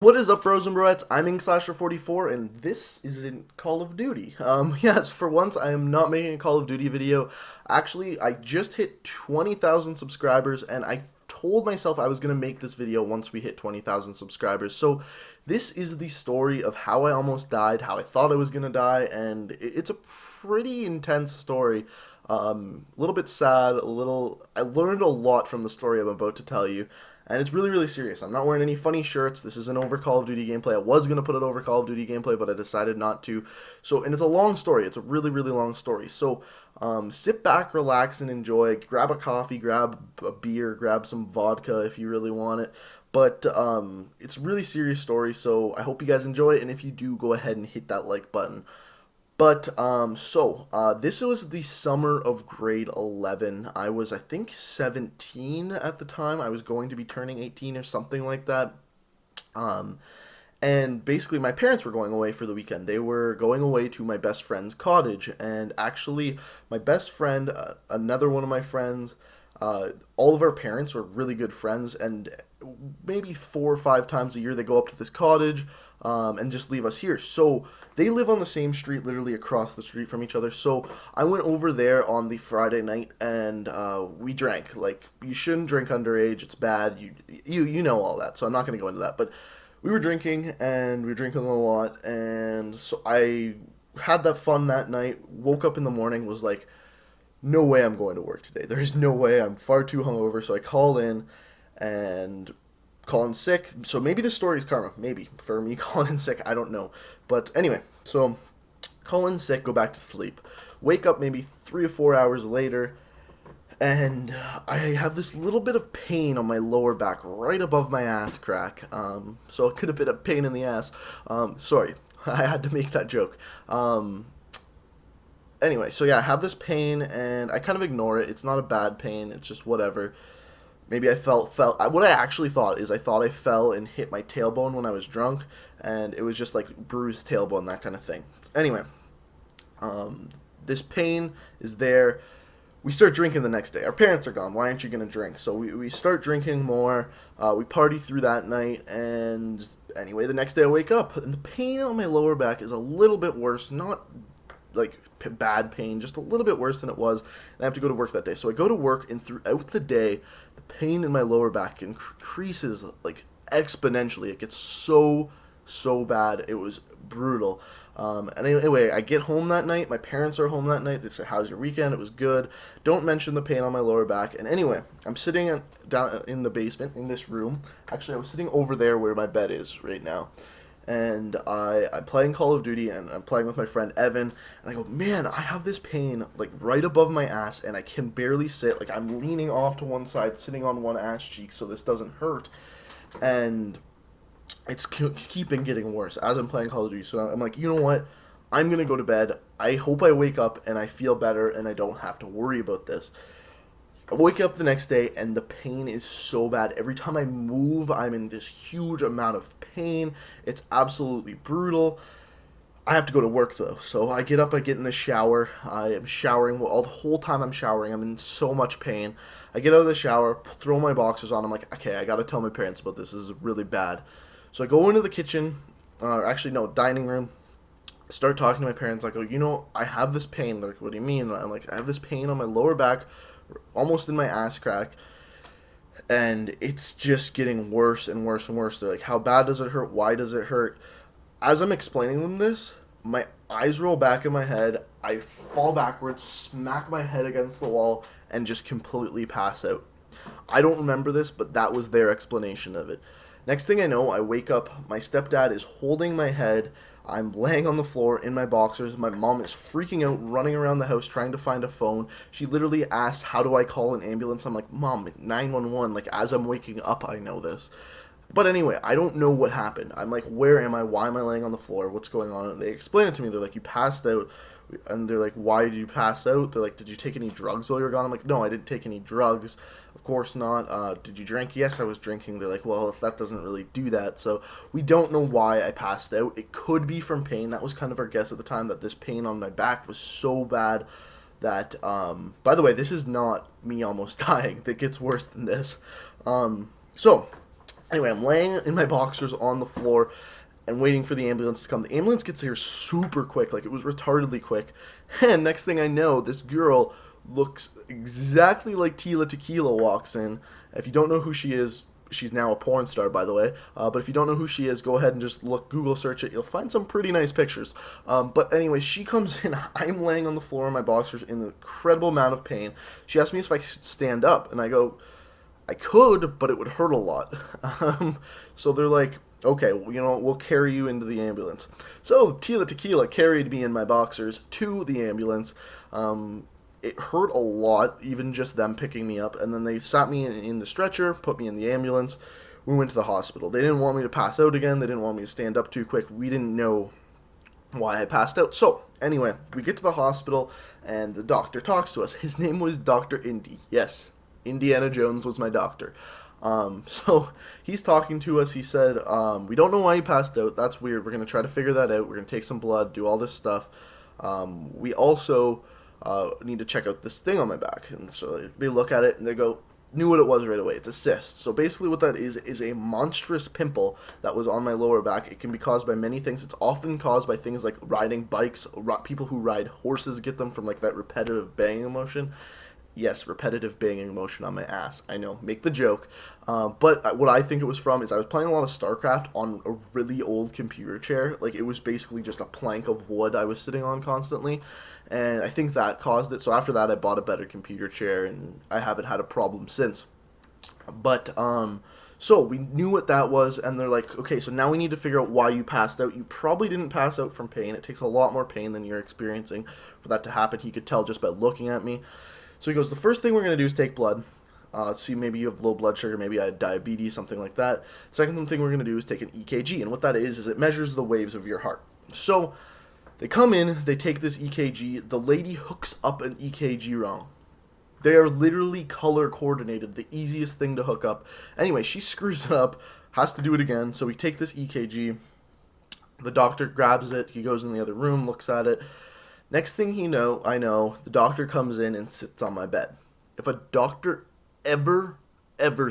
What is up, bros and broettes? I'm Inkslasher 44, and this is in Call of Duty. Yes, for once, I am not making a Call of Duty video. Actually, I just hit 20,000 subscribers, and I told myself I was going to make this video once we hit 20,000 subscribers. So, this is the story of how I almost died, how I thought I was going to die, and it's a pretty intense story. A little bit sad, I learned a lot from the story I'm about to tell you. And it's really, really serious. I'm not wearing any funny shirts. This is an over Call of Duty gameplay. I was going to put it over Call of Duty gameplay, but I decided not to. So, and it's a long story. It's a really, really long story. So, sit back, relax, and enjoy. Grab a coffee, grab a beer, grab some vodka if you really want it. But it's a really serious story, so I hope you guys enjoy it. And if you do, go ahead and hit that like button. This was the summer of grade 11. I was, I think, 17 at the time. I was going to be turning 18 or something like that. Um, and basically, my parents were going away for the weekend. They were going away to my best friend's cottage. And actually, my best friend, another one of my friends, all of our parents were really good friends, and maybe 4 or 5 times a year they go up to this cottage and just leave us here. So they live on the same street, literally across the street from each other. So I went over there on the Friday night, and we drank. Like, you shouldn't drink underage; it's bad. You know all that. So I'm not going to go into that. But we were drinking, and we were drinking a lot, and so I had that fun that night. Woke up in the morning, was like, no way I'm going to work today. There's no way. I'm far too hungover. So I call in and call in sick. So maybe this story is karma. Maybe. For me calling in sick, I don't know. But anyway, so call in sick, go back to sleep. Wake up maybe 3 or 4 hours later, and I have this little bit of pain on my lower back right above my ass crack. So it could have been a pain in the ass. Sorry. I had to make that joke. Anyway, so yeah, I have this pain, and I kind of ignore it. It's not a bad pain. It's just whatever. Maybe I felt what I actually thought is I thought I fell and hit my tailbone when I was drunk, and it was just like bruised tailbone, that kind of thing. Anyway, this pain is there. We start drinking the next day. Our parents are gone. Why aren't you gonna drink? So we start drinking more. We party through that night, and anyway, the next day I wake up, and the pain on my lower back is a little bit worse. Not like bad pain, just a little bit worse than it was, and I have to go to work that day. So I go to work, and throughout the day, the pain in my lower back increases like exponentially. It gets so bad. It was brutal. And anyway, I get home that night. My parents are home that night. They say, "How's your weekend?" It was good. Don't mention the pain on my lower back. And anyway, I'm sitting down in the basement in this room. Actually, I was sitting over there where my bed is right now, and I'm playing Call of Duty, and I'm playing with my friend Evan, and I go, man, I have this pain like right above my ass, and I can barely sit. Like, I'm leaning off to one side, sitting on one ass cheek so this doesn't hurt, and it's keeping getting worse as I'm playing Call of Duty. So I'm like, you know what? I'm gonna go to bed. I hope I wake up and I feel better and I don't have to worry about this. I wake up the next day, and the pain is so bad. Every time I move, I'm in this huge amount of pain. It's absolutely brutal. I have to go to work though, so I get up, I get in the shower. I am showering. Well, the whole time I'm showering, I'm in so much pain. I get out of the shower, throw my boxers on. I'm like, okay, I gotta tell my parents about this. This is really bad. So I go into the kitchen, actually no, dining room. Start talking to my parents. I go, I have this pain. They're like, what do you mean? I'm like, I have this pain on my lower back, almost in my ass crack, and it's just getting worse and worse and worse. They're like, how bad does it hurt? Why does it hurt? As I'm explaining them this, my eyes roll back in my head. I fall backwards, smack my head against the wall, and just completely pass out. I don't remember this, but that was their explanation of it. Next thing I know, I wake up. My stepdad is holding my head. I'm laying on the floor in my boxers. My mom is freaking out, running around the house trying to find a phone. She literally asked, how do I call an ambulance? I'm like, Mom, 911. Like, as I'm waking up, I know this. But anyway, I don't know what happened. I'm like, where am I? Why am I laying on the floor? What's going on? And they explain it to me. They're like, you passed out. And they're like, why did you pass out? They're like, did you take any drugs while you were gone? I'm like, no, I didn't take any drugs. Of course not. Did you drink? Yes, I was drinking. They're like, well, if that doesn't really do that. So we don't know why I passed out. It could be from pain. That was kind of our guess at the time, that this pain on my back was so bad that, by the way, this is not me almost dying. It gets worse than this. So Anyway, I'm laying in my boxers on the floor and waiting for the ambulance to come. The ambulance gets here super quick, like it was retardedly quick. And next thing I know, this girl looks exactly like Tila Tequila walks in. If you don't know who she is, she's now a porn star, by the way. But if you don't know who she is, go ahead and just Google search it. You'll find some pretty nice pictures. But anyway, she comes in. I'm laying on the floor in my boxers in an incredible amount of pain. She asked me if I should stand up, and I go, I could, but it would hurt a lot. So they're like, okay, well, we'll carry you into the ambulance. So Tila Tequila carried me in my boxers to the ambulance. It hurt a lot, even just them picking me up. And then they sat me in the stretcher, put me in the ambulance. We went to the hospital. They didn't want me to pass out again. They didn't want me to stand up too quick. We didn't know why I passed out. So, anyway, we get to the hospital, and the doctor talks to us. His name was Dr. Indy. Yes, Indiana Jones was my doctor. So he's talking to us. He said, we don't know why you passed out. That's weird. We're going to try to figure that out. We're going to take some blood, do all this stuff. We also need to check out this thing on my back. And so they look at it and they go, knew what it was right away. It's a cyst. So basically what that is a monstrous pimple that was on my lower back. It can be caused by many things. It's often caused by things like riding bikes. People who ride horses get them from like that repetitive banging motion. Yes, repetitive banging motion on my ass. I know, make the joke. But what I think it was from is I was playing a lot of StarCraft on a really old computer chair. Like, it was basically just a plank of wood I was sitting on constantly. And I think that caused it. So after that, I bought a better computer chair, and I haven't had a problem since. But, so we knew what that was, and they're like, okay, so now we need to figure out why you passed out. You probably didn't pass out from pain. It takes a lot more pain than you're experiencing for that to happen. He could tell just by looking at me. So he goes, the first thing we're going to do is take blood. See, maybe you have low blood sugar, maybe I had diabetes, something like that. Second thing we're going to do is take an EKG. And what that is it measures the waves of your heart. So they come in, they take this EKG. The lady hooks up an EKG wrong. They are literally color coordinated, the easiest thing to hook up. Anyway, she screws it up, has to do it again. So we take this EKG. The doctor grabs it. He goes in the other room, looks at it. Next thing I know, the doctor comes in and sits on my bed. If a doctor ever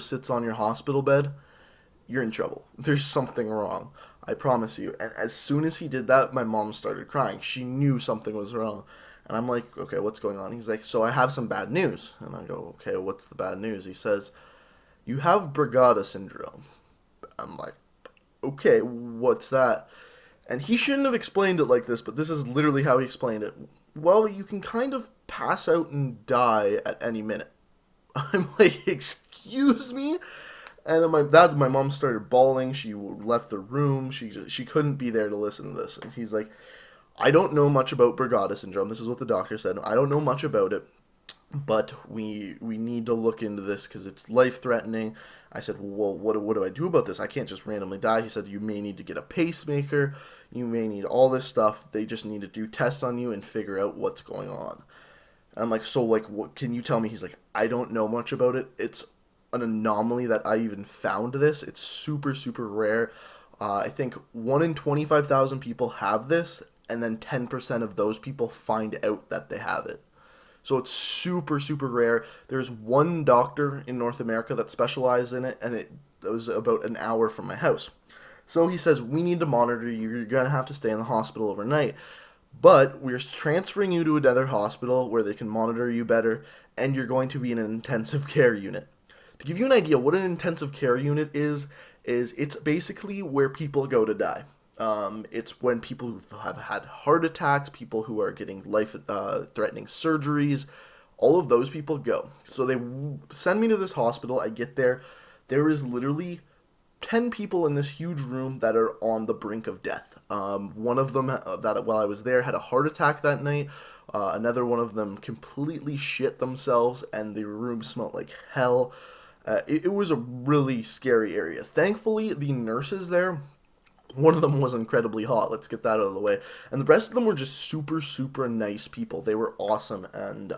sits on your hospital bed, you're in trouble. There's something wrong. I promise you. And as soon as he did that, my mom started crying. She knew something was wrong. And I'm like, okay, what's going on? He's like, so I have some bad news. And I go, okay, what's the bad news? He says, you have Brugada Syndrome. I'm like, okay, what's that? And he shouldn't have explained it like this, but this is literally how he explained it. Well, you can kind of pass out and die at any minute. I'm like, excuse me? And then my mom started bawling. She left the room. She couldn't be there to listen to this. And he's like, I don't know much about Brugada Syndrome. This is what the doctor said. I don't know much about it, but we need to look into this because it's life-threatening. I said, well, what do I do about this? I can't just randomly die. He said, you may need to get a pacemaker. You may need all this stuff. They just need to do tests on you and figure out what's going on. And I'm like, so, like, what can you tell me? He's like, I don't know much about it. It's an anomaly that I even found this. It's super, super rare. I think 1 in 25,000 people have this, and then 10% of those people find out that they have it. So it's super, super rare. There's one doctor in North America that specializes in it, and it was about an hour from my house. So he says, we need to monitor you. You're going to have to stay in the hospital overnight. But we're transferring you to another hospital where they can monitor you better, and you're going to be in an intensive care unit. To give you an idea what an intensive care unit is it's basically where people go to die. It's when people who have had heart attacks, people who are getting life-threatening surgeries, all of those people go. So they send me to this hospital. I get there. There is literally 10 people in this huge room that are on the brink of death. One of them, that while I was there, had a heart attack that night. Another one of them completely shit themselves, and the room smelled like hell. It was a really scary area. Thankfully, the nurses there, one of them was incredibly hot. Let's get that out of the way. And the rest of them were just super, super nice people. They were awesome, and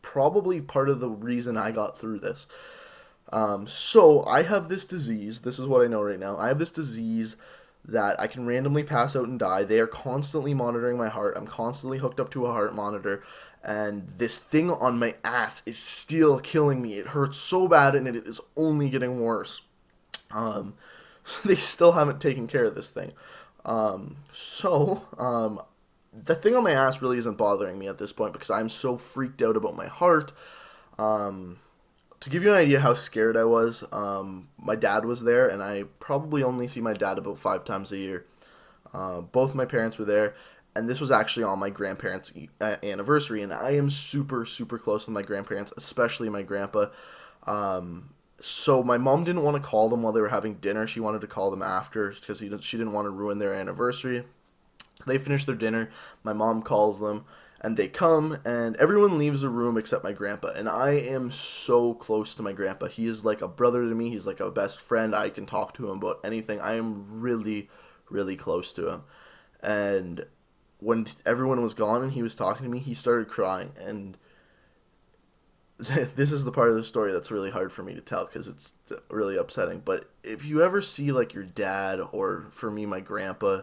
probably part of the reason I got through this. So I have this disease. This is what I know right now. I have this disease that I can randomly pass out and die. They are constantly monitoring my heart. I'm constantly hooked up to a heart monitor. And this thing on my ass is still killing me. It hurts so bad, and it is only getting worse. Um, they still haven't taken care of this thing. The thing on my ass really isn't bothering me at this point because I'm so freaked out about my heart. Um, to give you an idea how scared I was, my dad was there, and I probably only see my dad about 5 times a year. Both my parents were there, and this was actually on my grandparents' anniversary, and I am super, super close with my grandparents, especially my grandpa. So my mom didn't want to call them while they were having dinner. She wanted to call them after because she didn't want to ruin their anniversary. They finish their dinner. My mom calls them, and they come, and everyone leaves the room except my grandpa. And I am so close to my grandpa. He is like a brother to me. He's like a best friend. I can talk to him about anything. I am really, really close to him. And when everyone was gone and he was talking to me, he started crying. And this is the part of the story that's really hard for me to tell because it's really upsetting. But if you ever see like your dad, or for me, my grandpa,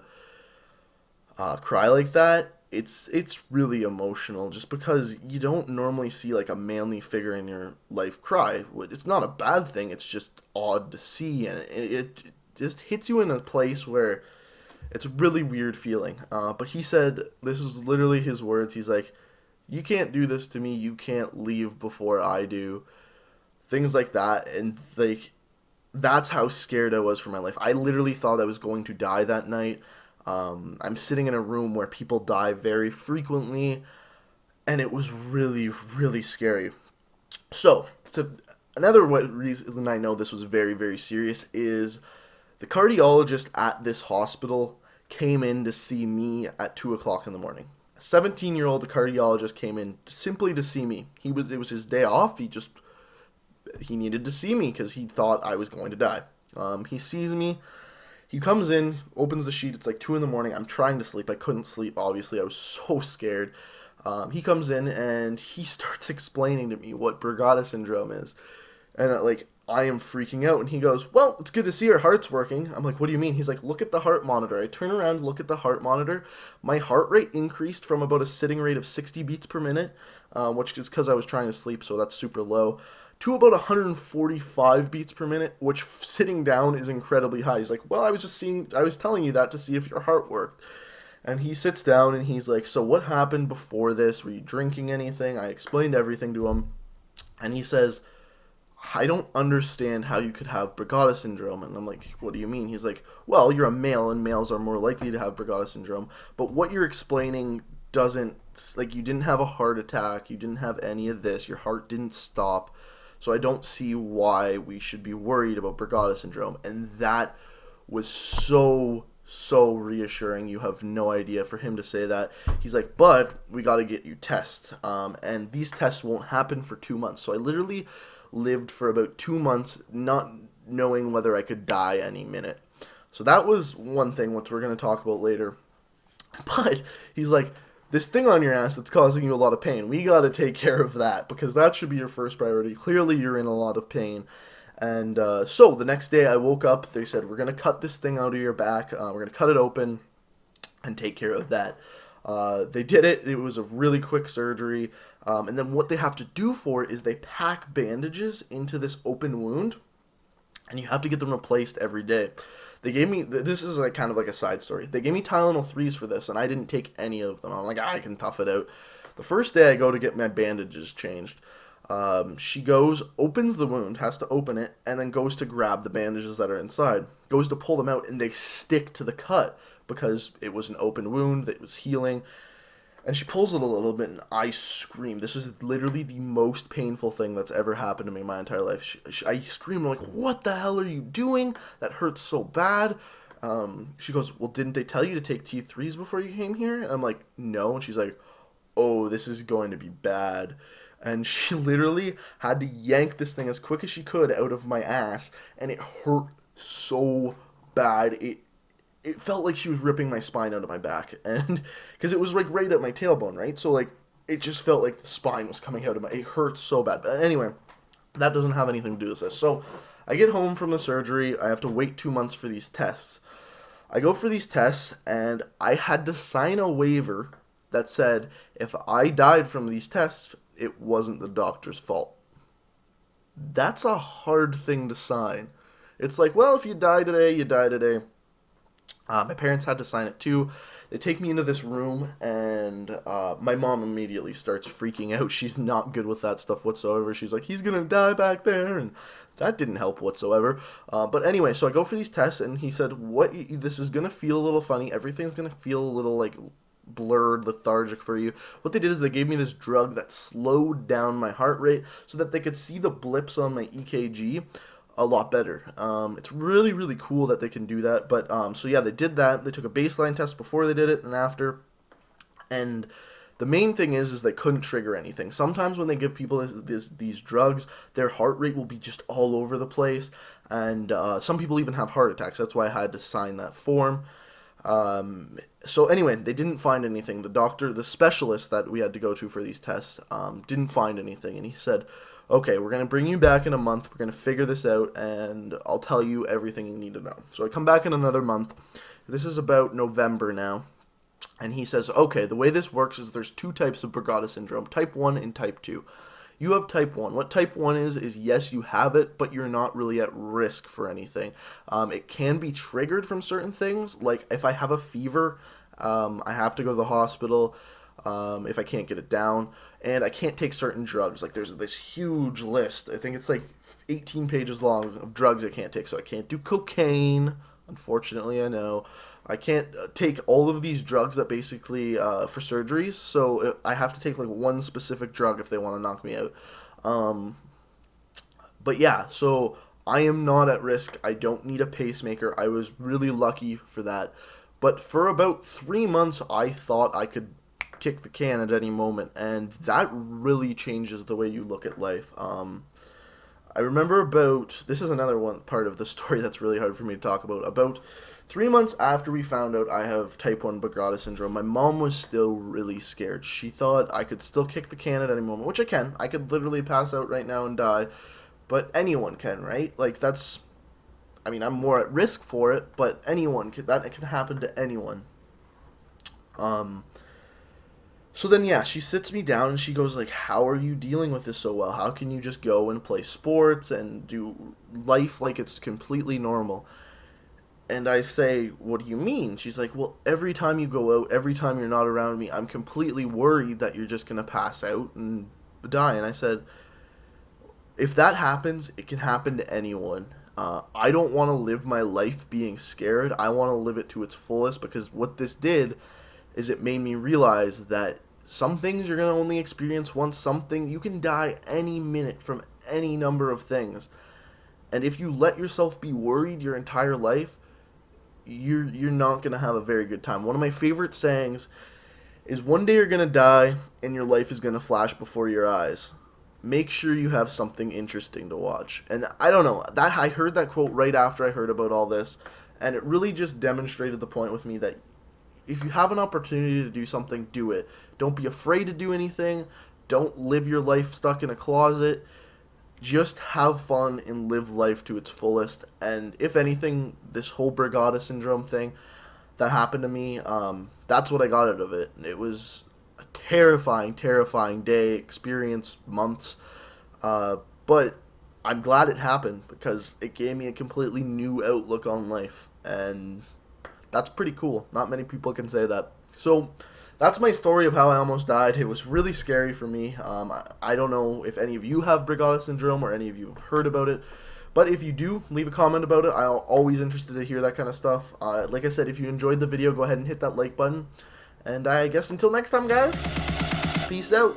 cry like that, it's really emotional just because you don't normally see like a manly figure in your life cry. It's not a bad thing, it's just odd to see, and it just hits you in a place where it's a really weird feeling. But he said, this is literally his words, he's like, you can't do this to me, you can't leave before I do, things like that. And like, that's how scared I was for my life. I literally thought I was going to die that night. I'm sitting in a room where people die very frequently, and it was really, really scary. So another reason I know this was very, very serious is the cardiologist at this hospital came in to see me at 2 o'clock in the morning. A 17-year-old cardiologist came in simply to see me. It was his day off. He needed to see me because he thought I was going to die. He sees me. He comes in, opens the sheet. It's like 2 in the morning. I'm trying to sleep. I couldn't sleep, obviously. I was so scared. He comes in and he starts explaining to me what Brugada Syndrome is. And I am freaking out. And he goes, well, it's good to see your heart's working. I'm like, what do you mean? He's like, look at the heart monitor. I turn around, look at the heart monitor. My heart rate increased from about a sitting rate of 60 beats per minute, which is because I was trying to sleep, so that's super low, to about 145 beats per minute, which sitting down is incredibly high. He's like, well, I was telling you that to see if your heart worked. And he sits down and he's like, so what happened before this? Were you drinking anything? I explained everything to him. And he says, I don't understand how you could have Brugada syndrome. And I'm like, what do you mean? He's like, well, you're a male and males are more likely to have Brugada syndrome. But what you're explaining doesn't, like, you didn't have a heart attack. You didn't have any of this. Your heart didn't stop. So I don't see why we should be worried about Brugada syndrome. And that was so reassuring. You have no idea, for him to say that. He's like, but we got to get you tests. And these tests won't happen for 2 months. So I literally lived for about 2 months not knowing whether I could die any minute. So that was one thing, which we're going to talk about later. But he's like, this thing on your ass that's causing you a lot of pain, we got to take care of that because that should be your first priority. Clearly you're in a lot of pain. And so the next day I woke up, they said, we're going to cut this thing out of your back, we're going to cut it open and take care of that. They did it. It was a really quick surgery. And then what they have to do for it is they pack bandages into this open wound, and you have to get them replaced every day. They gave me, this is like kind of like a side story. They gave me Tylenol 3s for this, and I didn't take any of them. I'm like, I can tough it out. The first day I go to get my bandages changed, she goes, opens the wound, has to open it, and then goes to grab the bandages that are inside. Goes to pull them out, and they stick to the cut because it was an open wound that was healing. And she pulls it a little bit, and I scream. This is literally the most painful thing that's ever happened to me in my entire life. I scream, I'm like, what the hell are you doing? That hurts so bad. She goes, well, didn't they tell you to take T3s before you came here? And I'm like, no. And she's like, oh, this is going to be bad. And she literally had to yank this thing as quick as she could out of my ass, and it hurt so bad. It felt like she was ripping my spine out of my back, and because it was like right at my tailbone, right? So like it just felt like the spine was coming out of my. It hurt so bad. But anyway, that doesn't have anything to do with this. So I get home from the surgery. I have to wait 2 months for these tests. I go for these tests, and I had to sign a waiver that said if I died from these tests, it wasn't the doctor's fault. That's a hard thing to sign. It's like, well, if you die today, you die today. My parents had to sign it too. They take me into this room, and my mom immediately starts freaking out. She's not good with that stuff whatsoever. She's like, he's gonna die back there, and that didn't help whatsoever. But anyway, so I go for these tests, and he said, this is gonna feel a little funny. Everything's gonna feel a little like blurred, lethargic for you. What they did is they gave me this drug that slowed down my heart rate so that they could see the blips on my EKG a lot better. It's really, really cool that they can do that. But so yeah, they did that. They took a baseline test before they did it and after. And the main thing is they couldn't trigger anything. Sometimes when they give people these drugs, their heart rate will be just all over the place. And some people even have heart attacks. That's why I had to sign that form. So anyway, they didn't find anything. The specialist that we had to go to for these tests, didn't find anything. And he said, okay, we're going to bring you back in a month. We're going to figure this out, and I'll tell you everything you need to know. So I come back in another month. This is about November now. And he says, okay, the way this works is there's two types of Brugada Syndrome, type 1 and type 2. You have type 1. What type 1 is yes, you have it, but you're not really at risk for anything. It can be triggered from certain things. Like if I have a fever, I have to go to the hospital if I can't get it down. And I can't take certain drugs. Like there's this huge list. I think it's like 18 pages long of drugs I can't take. So I can't do cocaine. Unfortunately, I know. I can't take all of these drugs that basically for surgeries. So I have to take like one specific drug if they want to knock me out. But yeah, so I am not at risk. I don't need a pacemaker. I was really lucky for that. But for about 3 months, I thought I could kick the can at any moment, and that really changes the way you look at life. I remember this is another one part of the story that's really hard for me to talk about 3 months after we found out I have type 1 Brugada Syndrome, my mom was still really scared. She thought I could still kick the can at any moment, which I can. I could literally pass out right now and die, but anyone can, right? Like I'm more at risk for it, but that can happen to anyone. So then, yeah, she sits me down and she goes like, how are you dealing with this so well? How can you just go and play sports and do life like it's completely normal? And I say, what do you mean? She's like, well, every time you go out, every time you're not around me, I'm completely worried that you're just going to pass out and die. And I said, if that happens, it can happen to anyone. I don't want to live my life being scared. I want to live it to its fullest, because what this did is it made me realize that some things you're going to only experience once. You can die any minute from any number of things. And if you let yourself be worried your entire life, you're not going to have a very good time. One of my favorite sayings is, one day you're going to die and your life is going to flash before your eyes. Make sure you have something interesting to watch. And I don't know, I heard that quote right after I heard about all this, and it really just demonstrated the point with me that if you have an opportunity to do something, do it. Don't be afraid to do anything. Don't live your life stuck in a closet. Just have fun and live life to its fullest. And if anything, this whole Brugada Syndrome thing that happened to me, that's what I got out of it. It was a terrifying, terrifying day, experience, months. But I'm glad it happened, because it gave me a completely new outlook on life. And that's pretty cool. Not many people can say that. So that's my story of how I almost died. It was really scary for me. I don't know if any of you have Brugada Syndrome or any of you have heard about it. But if you do, leave a comment about it. I'm always interested to hear that kind of stuff. Like I said, if you enjoyed the video, go ahead and hit that like button. And I guess until next time, guys, peace out.